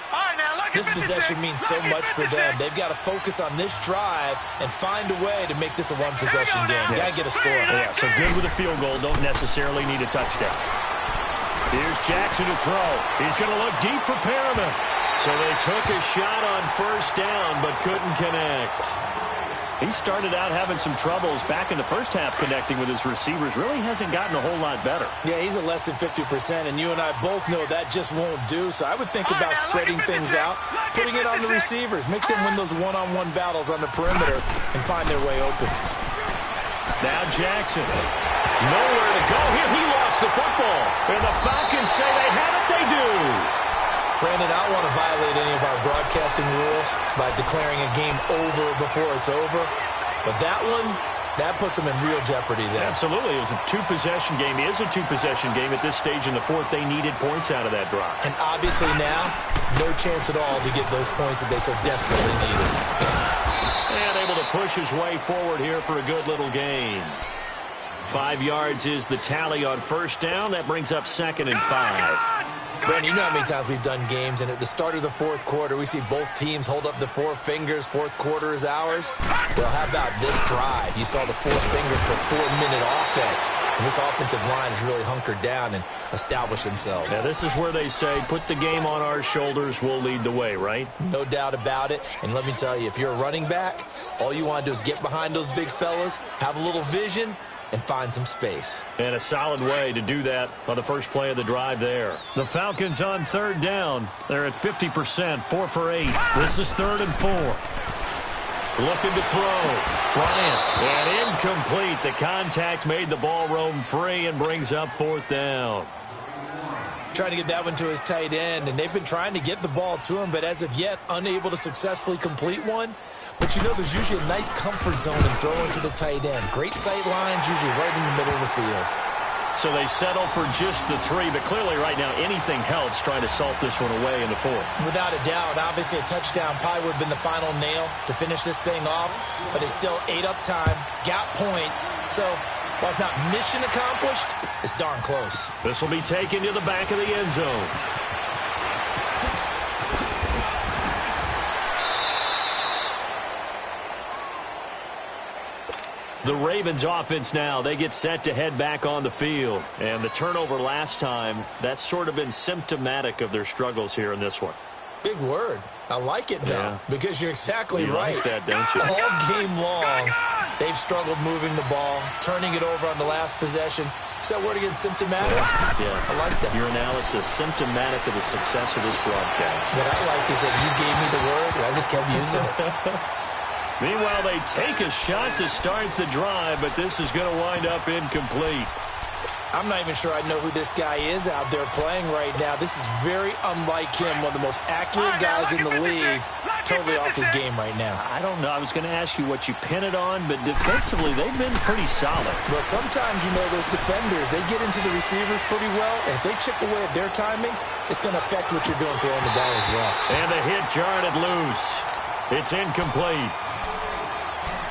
This possession means so much for them. They've got to focus on this drive and find a way to make this a one-possession game. Yes. Got to get a score. Yeah, so good with a field goal. Don't necessarily need a touchdown. Here's Jackson to throw. He's going to look deep for Perriman. So they took a shot on 1st down but couldn't connect. He started out having some troubles back in the first half connecting with his receivers. Really hasn't gotten a whole lot better. Yeah, he's at less than 50%, and you and I both know that just won't do. So I would think about spreading things out, putting it on the receivers, make them win those one-on-one battles on the perimeter and find their way open. Now Jackson. Nowhere to go here. He lost the football. And the Falcons say they have it. They do. Brandon, I don't want to violate any of our broadcasting rules by declaring a game over before it's over. But that one, that puts them in real jeopardy there. Absolutely. It was a 2-possession game. It is a 2-possession game at this stage in the fourth. They needed points out of that drive. And obviously now, no chance at all to get those points that they so desperately needed. And able to push his way forward here for a good little gain. 5 yards is the tally on 1st down. That brings up 2nd and 5. Brandon, you know how many times we've done games, and at the start of the 4th quarter, we see both teams hold up the 4 fingers, 4th quarter is ours. Well, how about this drive? You saw the 4 fingers for 4-minute offense. And And this offensive line has really hunkered down and established themselves. Now, this is where they say, put the game on our shoulders, we'll lead the way, right? No doubt about it. And let me tell you, if you're a running back, all you want to do is get behind those big fellas, have a little vision, and find some space. And a solid way to do that on the first play of the drive there. The Falcons on third down. They're at 50%, 4 for 8. This is 3rd and 4. Looking to throw. Bryant. And incomplete. The contact made the ball roam free and brings up 4th down. Trying to get that one to his tight end, and they've been trying to get the ball to him, but as of yet, unable to successfully complete one. But you know, there's usually a nice comfort zone in throwing to the tight end. Great sight lines, usually right in the middle of the field. So they settle for just the 3, but clearly right now anything helps trying to salt this one away in the 4th. Without a doubt, obviously a touchdown probably would have been the final nail to finish this thing off, but it's still 8 up time, got points. So while it's not mission accomplished, it's darn close. This will be taken to the back of the end zone. The Ravens offense now, they get set to head back on the field. And the turnover last time, that's sort of been symptomatic of their struggles here in this one. Big word. I like it, though, because you're exactly right. Like that, don't you? All game long, they've struggled moving the ball, turning it over on the last possession. Is that word again, symptomatic? Yeah. I like that. Your analysis, symptomatic of the success of this broadcast. What I like is that you gave me the word, and I just kept using it. Meanwhile, they take a shot to start the drive, but this is going to wind up incomplete. I'm not even sure I know who this guy is out there playing right now. This is very unlike him, one of the most accurate guys in the league. Totally off his game right now. I don't know. I was going to ask you what you pin it on, but defensively, they've been pretty solid. Well, sometimes, you know, those defenders, they get into the receivers pretty well, and if they chip away at their timing, it's going to affect what you're doing throwing the ball as well. And the hit jarred it loose. It's incomplete.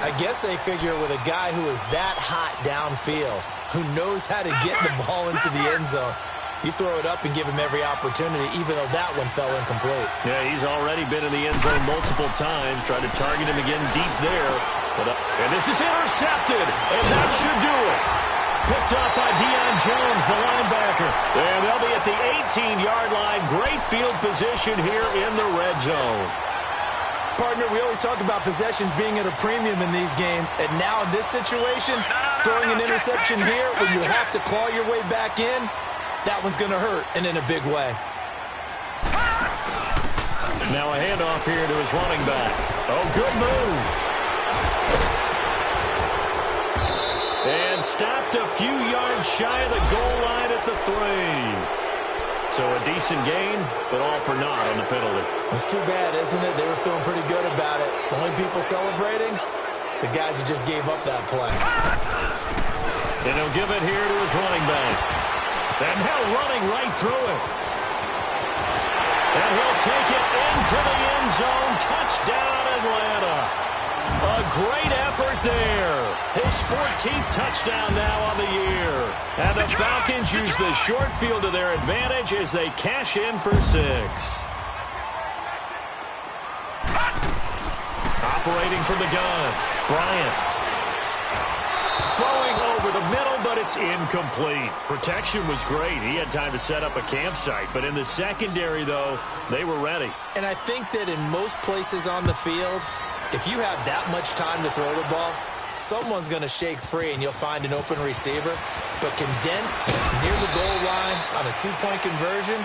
I guess they figure with a guy who is that hot downfield, who knows how to get the ball into the end zone, you throw it up and give him every opportunity, even though that one fell incomplete. Yeah, he's already been in the end zone multiple times. Tried to target him again deep there. And this is intercepted, and that should do it. Picked up by Deion Jones, the linebacker. And they'll be at the 18-yard line. Great field position here in the red zone. Partner, we always talk about possessions being at a premium in these games, and now in this situation, throwing an interception here when you have to claw your way back in, that one's going to hurt, and in a big way. Now a handoff here to his running back. Oh, good move. And stopped a few yards shy of the goal line at the 3. So a decent gain, but all for naught on the penalty. It's too bad, isn't it? They were feeling pretty good about it. The only people celebrating, the guys who just gave up that play. And he'll give it here to his running back. And now running right through it. And he'll take it into the end zone. Touchdown, Atlanta. A great effort there. His 14th touchdown now on the year. And the Falcons use the short field to their advantage as they cash in for 6. Operating from the gun, Bryant. Throwing over the middle, but it's incomplete. Protection was great. He had time to set up a campsite. But in the secondary, though, they were ready. And I think that in most places on the field, if you have that much time to throw the ball, someone's going to shake free and you'll find an open receiver. But condensed near the goal line on a 2-point conversion,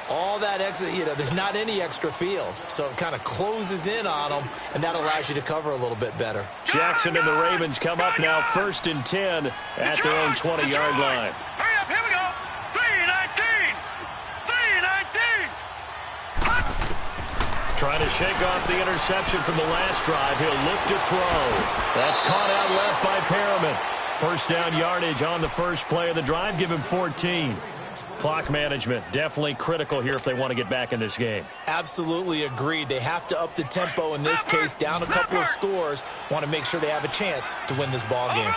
all that extra, you know, there's not any extra field. So it kind of closes in on them, and that allows you to cover a little bit better. Jackson and the Ravens come up now 1st and 10 at their own 20-yard line. Hurry up, here we go. 3-19. 3-19. Trying to shake off the interception from the last drive. He'll look to throw. That's caught out left by Perriman. First down yardage on the first play of the drive. Give him 14. Clock management definitely critical here if they want to get back in this game. Absolutely agreed. They have to up the tempo in this case, down a couple of scores. Want to make sure they have a chance to win this ball game.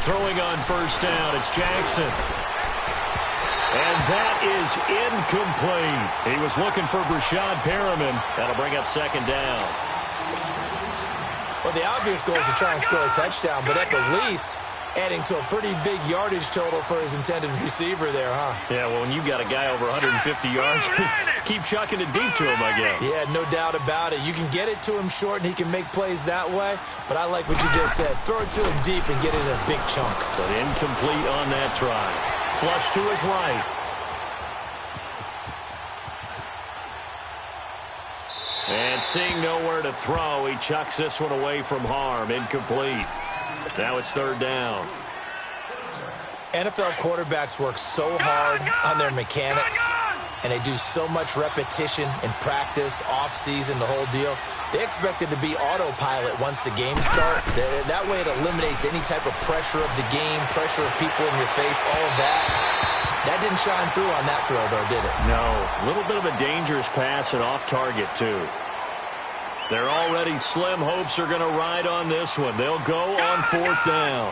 Throwing on first down, it's Jackson. And that is incomplete. He was looking for Brashad Perriman. That'll bring up second down. the obvious goal is to try and score a touchdown, but at the least, adding to a pretty big yardage total for his intended receiver there, huh? Yeah, well, when you've got a guy over 150 yards, keep chucking it deep to him, I guess. Yeah, no doubt about it. You can get it to him short, and he can make plays that way, but I like what you just said. Throw it to him deep and get it in a big chunk. But incomplete on that try. Flush to his right. And seeing nowhere to throw, he chucks this one away from harm. Incomplete. Now it's third down. NFL quarterbacks work so hard on their mechanics, and they do so much repetition in practice, off-season, the whole deal. They expect it to be autopilot once the games start. That way it eliminates any type of pressure of the game, pressure of people in your face, all of that. That didn't shine through on that throw, though, did it? No. A little bit of a dangerous pass and off target, too. Their already slim hopes are going to ride on this one. They'll go on fourth down.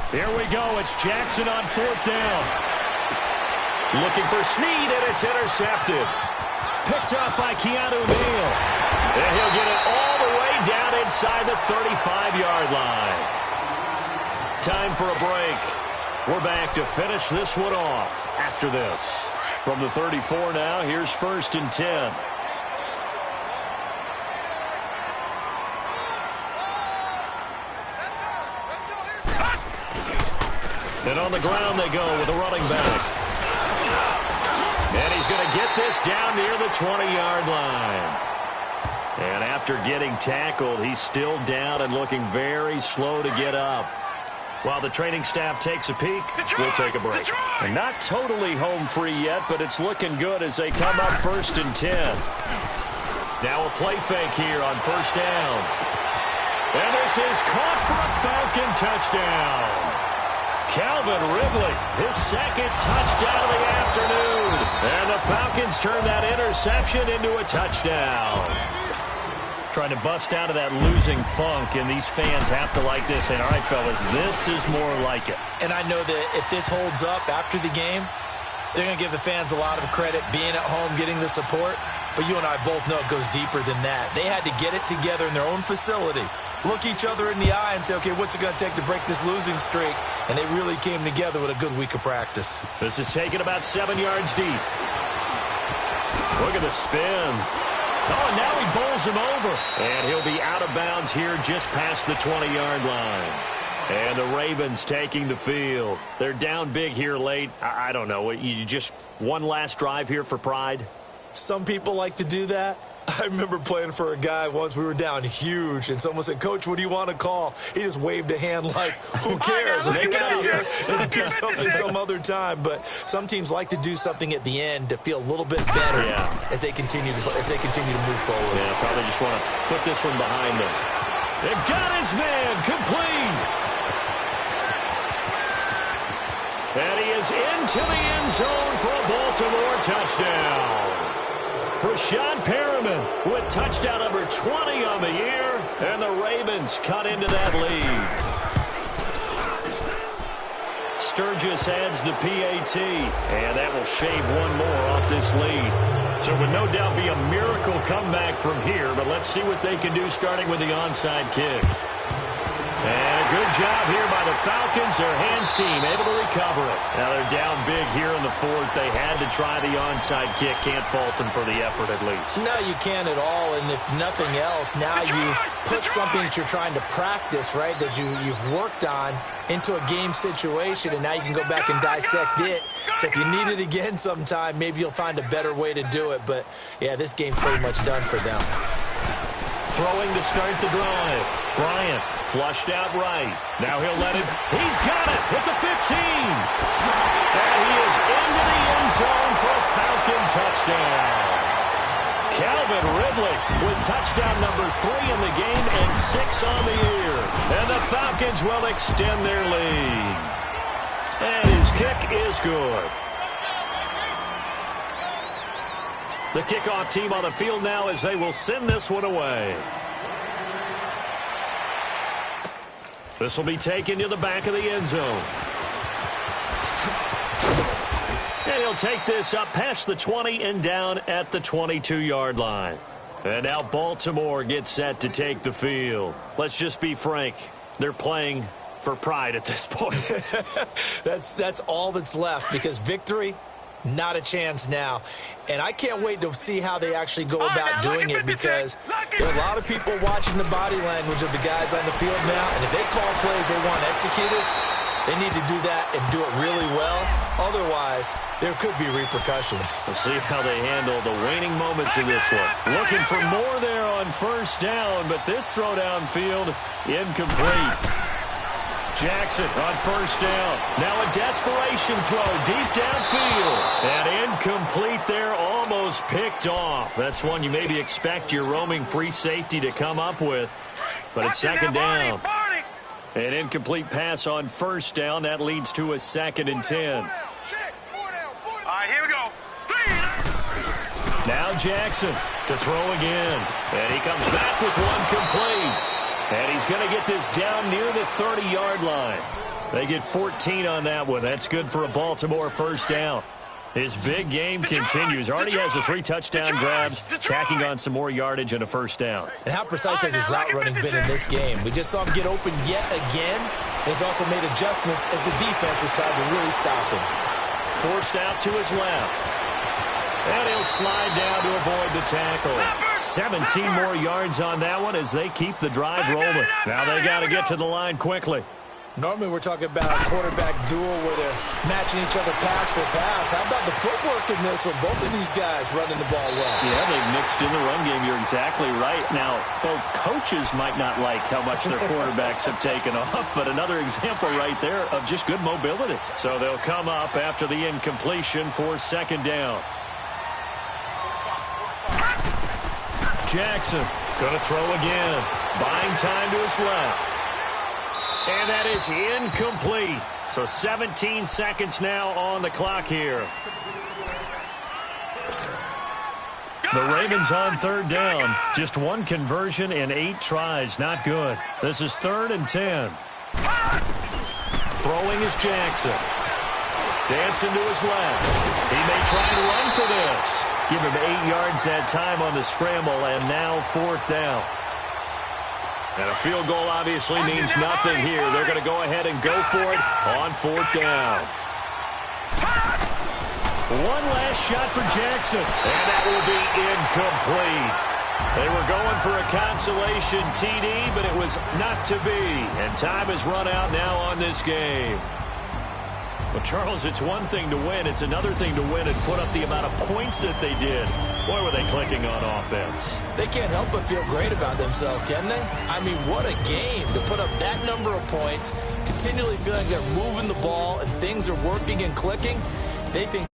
Here we go. It's Jackson on fourth down. Looking for Snead, and it's intercepted. Picked up by Keanu Neal. And he'll get it all the way down inside the 35-yard line. Time for a break. We're back to finish this one off after this. From the 34 now, here's 1st and 10. And on the ground they go with a running back. And he's going to get this down near the 20-yard line. And after getting tackled, he's still down and looking very slow to get up. While the training staff takes a peek, we'll take a break. And not totally home free yet, but it's looking good as they come up 1st and 10. Now a play fake here on 1st down. And this is caught for a Falcon touchdown. Calvin Ridley, his 2nd touchdown of the afternoon. And the Falcons turn that interception into a touchdown. Trying to bust out of that losing funk, and these fans have to like this. And, all right, fellas, this is more like it. And I know that if this holds up after the game, they're going to give the fans a lot of credit being at home, getting the support. But you and I both know it goes deeper than that. They had to get it together in their own facility, look each other in the eye and say, okay, what's it going to take to break this losing streak? And they really came together with a good week of practice. This is taken about 7 yards deep. Look at the spin. Oh, and now he bowls him over. And he'll be out of bounds here just past the 20-yard line. And the Ravens taking the field. They're down big here late. I don't know. You just one last drive here for pride? Some people like to do that. I remember playing for a guy once. We were down huge, and someone said, Coach, what do you want to call? He just waved a hand like, who cares? Let's get out of here and do something some other time. But some teams like to do something at the end to feel a little bit better as they continue to move forward. Yeah, probably just want to put this one behind them. They got his man complete. And he is into the end zone for a Baltimore touchdown. Rashad Perriman with touchdown number 20 on the year, and the Ravens cut into that lead. Sturgis adds the PAT, and that will shave one more off this lead. So it would no doubt be a miracle comeback from here, but let's see what they can do starting with the onside kick. And a good job here by the Falcons. Their hands team able to recover it. Now they're down big here in the 4th. They had to try the onside kick. Can't fault them for the effort at least. No, you can't at all. And if nothing else, now you've put something that you're trying to practice, right, that you've worked on into a game situation, and now you can go back and dissect it. So if you need it again sometime, maybe you'll find a better way to do it. But, yeah, this game's pretty much done for them. Throwing to start the drive. Bryant flushed out right. Now he'll let it. He's got it at the 15. And he is into the end zone for a Falcon touchdown. Calvin Ridley with touchdown number 3 in the game and 6 on the year. And the Falcons will extend their lead. And his kick is good. The kickoff team on the field now as they will send this one away. This will be taken to the back of the end zone. And he'll take this up past the 20 and down at the 22-yard line. And now Baltimore gets set to take the field. Let's just be frank. They're playing for pride at this point. That's all that's left, because victory, not a chance now. And I can't wait to see how they actually go about doing it, because there are a lot of people watching the body language of the guys on the field now, and if they call plays they want executed, they need to do that and do it really well. Otherwise, there could be repercussions. We'll see how they handle the waning moments of this one. Looking for more there on first down, but this throw downfield incomplete. Jackson on first down. Now a desperation throw deep downfield. And incomplete there, almost picked off. That's one you maybe expect your roaming free safety to come up with. But it's second down. An incomplete pass on first down. That leads to a 2nd and 10. All right, here we go. Now Jackson to throw again. And he comes back with one complete. And he's going to get this down near the 30-yard line. They get 14 on that one. That's good for a Baltimore first down. His big game continues. Already has the 3 touchdown grabs, tacking on some more yardage and a first down. And how precise has his route running been in this game? We just saw him get open yet again. And he's also made adjustments as the defense has tried to really stop him. Forced out to his left. And he'll slide down to avoid the tackle. 17 more yards on that one as they keep the drive rolling. Now they got to get to the line quickly. Normally we're talking about a quarterback duel where they're matching each other pass for pass. How about the footwork in this one? Both of these guys running the ball well. Yeah, they've mixed in the run game. You're exactly right. Now, both coaches might not like how much their quarterbacks have taken off, but another example right there of just good mobility. So they'll come up after the incompletion for second down. Jackson going to throw again. Buying time to his left. And that is incomplete. So 17 seconds now on the clock here. The Ravens on third down. Just 1 conversion in 8 tries. Not good. This is 3rd and 10. Throwing is Jackson. Dancing to his left. He may try and run for this. Give him 8 yards that time on the scramble, and now 4th down. And a field goal obviously means nothing here. They're going to go ahead and go for it on 4th down. One last shot for Jackson, and that will be incomplete. They were going for a consolation TD, but it was not to be. And time has run out now on this game. Well, Charles, it's one thing to win. It's another thing to win and put up the amount of points that they did. Boy, were they clicking on offense. They can't help but feel great about themselves, can they? I mean, what a game to put up that number of points, continually feeling they're moving the ball and things are working and clicking. They think